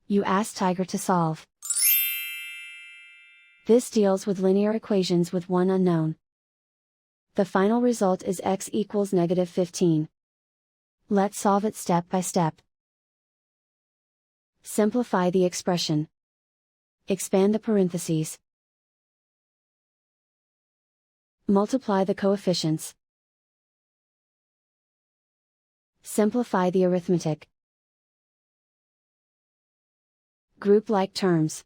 You ask Tiger to solve. This deals with linear equations with one unknown. The final result is x equals -15. Let's solve it step by step. Simplify the expression. Expand the parentheses. Multiply the coefficients. Simplify the arithmetic. Group like terms.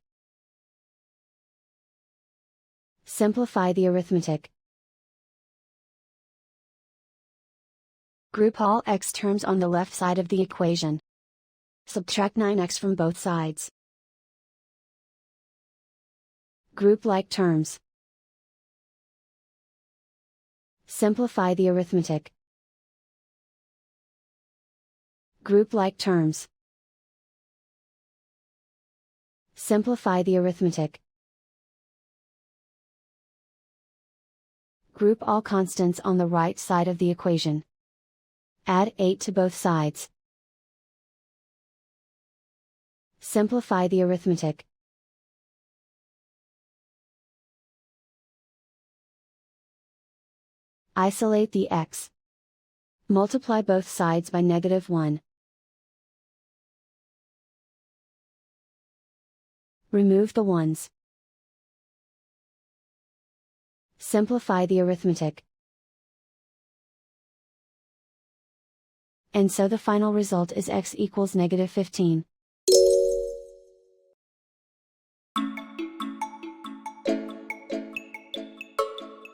Simplify the arithmetic. Group all x terms on the left side of the equation. Subtract 9x from both sides. Group like terms. Simplify the arithmetic. Group like terms. Simplify the arithmetic. Group all constants on the right side of the equation. Add 8 to both sides. Simplify the arithmetic. Isolate the x. Multiply both sides by -1. Remove the ones. Simplify the arithmetic. And so the final result is x equals -15.